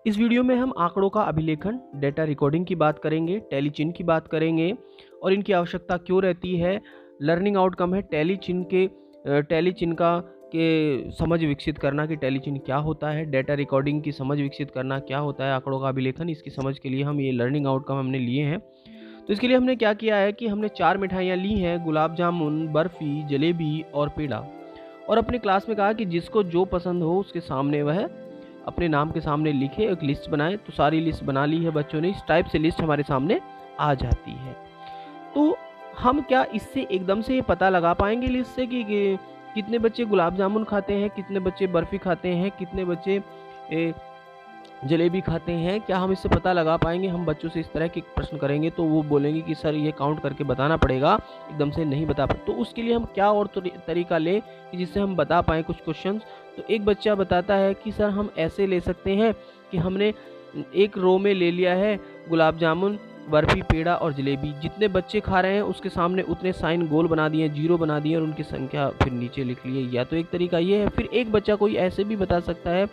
इस वीडियो में हम आंकड़ों का अभिलेखन, डेटा रिकॉर्डिंग की बात करेंगे, टैली चिन्ह की बात करेंगे और इनकी आवश्यकता क्यों रहती है। लर्निंग आउटकम है टैली चिन्ह का के समझ विकसित करना कि टैली चिन्ह क्या होता है, डेटा रिकॉर्डिंग की समझ विकसित करना क्या होता है, आंकड़ों का अभिलेखन, इसकी समझ के लिए हम ये लर्निंग आउटकम हमने लिए हैं। तो इसके लिए हमने क्या किया है कि हमने 4 मिठाइयाँ ली हैं, गुलाब जामुन, बर्फ़ी, जलेबी और पेड़ा, और अपनी क्लास में कहा कि जिसको जो पसंद हो उसके सामने वह अपने नाम के सामने लिखे, एक लिस्ट बनाए। तो सारी लिस्ट बना ली है बच्चों ने, इस टाइप से लिस्ट हमारे सामने आ जाती है। तो हम क्या इससे एकदम से ये पता लगा पाएंगे लिस्ट से कि कितने बच्चे गुलाब जामुन खाते हैं, कितने बच्चे बर्फ़ी खाते हैं, कितने बच्चे जलेबी खाते हैं? क्या हम इससे पता लगा पाएंगे? हम बच्चों से इस तरह के प्रश्न करेंगे तो वो बोलेंगे कि सर ये काउंट करके बताना पड़ेगा, एकदम से नहीं बता पाए। तो उसके लिए हम क्या और तरीका लें कि जिससे हम बता पाएँ कुछ क्वेश्चंस। तो एक बच्चा बताता है कि सर हम ऐसे ले सकते हैं कि हमने एक रो में ले लिया है गुलाब जामुन, बर्फ़ी, पेड़ा और जलेबी। जितने बच्चे खा रहे हैं उसके सामने उतने साइन गोल बना दिए, जीरो बना दिए और उनकी संख्या फिर नीचे लिख लिए। या तो एक तरीका ये है। फिर एक बच्चा कोई ऐसे भी बता सकता है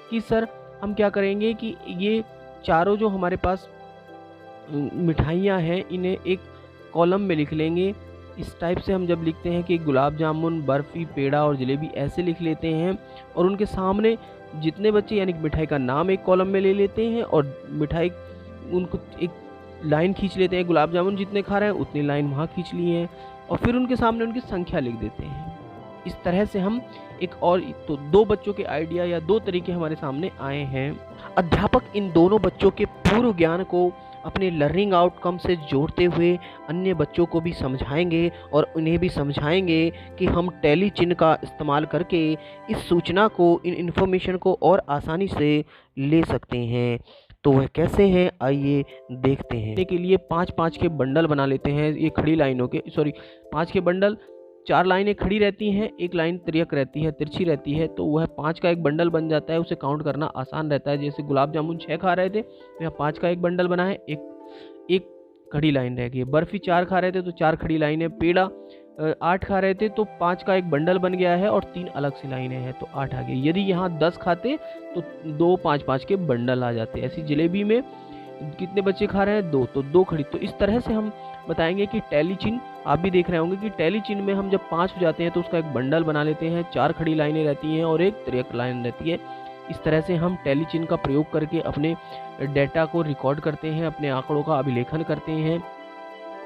कि सर हम क्या करेंगे कि ये चारों जो हमारे पास मिठाइयाँ हैं इन्हें एक कॉलम में लिख लेंगे। इस टाइप से हम जब लिखते हैं कि गुलाब जामुन, बर्फ़ी, पेड़ा और जलेबी ऐसे लिख लेते हैं और उनके सामने जितने बच्चे यानी कि मिठाई का नाम एक कॉलम में ले लेते हैं और मिठाई उनको एक लाइन खींच लेते हैं। गुलाब जामुन जितने खा रहे हैं उतनी लाइन वहाँ खींच लिए हैं और फिर उनके सामने उनकी संख्या लिख देते हैं। इस तरह से हम एक और तो 2 बच्चों के आइडिया या 2 तरीके हमारे सामने आए हैं। अध्यापक इन दोनों बच्चों के पूर्व ज्ञान को अपने लर्निंग आउटकम से जोड़ते हुए अन्य बच्चों को भी समझाएंगे और उन्हें भी समझाएंगे कि हम टैली चिन्ह का इस्तेमाल करके इस सूचना को, इन इन्फॉर्मेशन को और आसानी से ले सकते हैं। तो वह कैसे हैं, आइए देखते हैं। के लिए 5-5 के बंडल बना लेते हैं। ये खड़ी लाइनों के 5 के बंडल, 4 लाइनें खड़ी रहती हैं, एक लाइन तिर्यक रहती है, तिरछी रहती है, तो वह 5 का एक बंडल बन जाता है। उसे काउंट करना आसान रहता है। जैसे गुलाब जामुन 6 खा रहे थे तो यहाँ 5 का एक बंडल बना है, एक खड़ी लाइन रह गई। बर्फ़ी 4 खा रहे थे तो 4 खड़ी लाइनें। पेड़ा 8 खा रहे थे तो 5 का एक बंडल बन गया है और 3 अलग सी लाइनें हैं तो 8 आ गई। यदि यहाँ 10 खाते तो 2 5-5 के बंडल आ जाते। ऐसी जलेबी में कितने बच्चे खा रहे हैं? 2, तो 2 खड़ी। तो इस तरह से हम बताएंगे कि टैली चिन्ह, आप भी देख रहे होंगे कि टैली चिन्ह में हम जब 5 हो जाते हैं तो उसका एक बंडल बना लेते हैं, 4 खड़ी लाइनें रहती हैं और एक तिर्यक लाइन रहती है। इस तरह से हम टैली चिन्ह का प्रयोग करके अपने डेटा को रिकॉर्ड करते हैं, अपने आंकड़ों का अभिलेखन करते हैं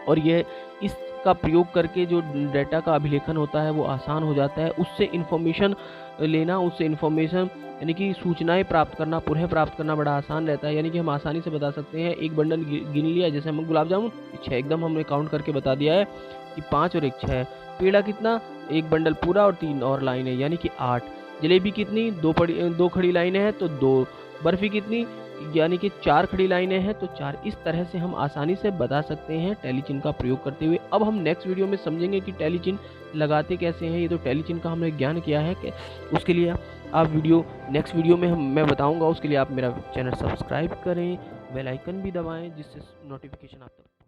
और यह इसका प्रयोग करके जो डेटा का अभिलेखन होता है वो आसान हो जाता है। उससे इन्फॉर्मेशन लेना, उससे इन्फॉर्मेशन यानी कि सूचनाएं प्राप्त करना, पुनः प्राप्त करना बड़ा आसान रहता है। यानी कि हम आसानी से बता सकते हैं। एक बंडल गिन लिया, जैसे हम गुलाब जामुन 6, एकदम हमने काउंट करके बता दिया है कि 5 और 1 6। पेड़ा कितना? एक बंडल पूरा और 3 और लाइनें यानी कि 8। जलेबी कितनी? 2 खड़ी लाइनें हैं तो 2। बर्फ़ी कितनी? यानी कि 4 खड़ी लाइनें हैं तो 4। इस तरह से हम आसानी से बता सकते हैं टैली चिन्ह का प्रयोग करते हुए। अब हम नेक्स्ट वीडियो में समझेंगे कि टैली चिन्ह लगाते कैसे हैं। ये तो टैली चिन्ह का हमने ज्ञान किया है कि उसके लिए आप नेक्स्ट वीडियो में मैं बताऊंगा। उसके लिए आप मेरा चैनल सब्सक्राइब करें, बेल आइकन भी दबाएं जिससे नोटिफिकेशन आप तक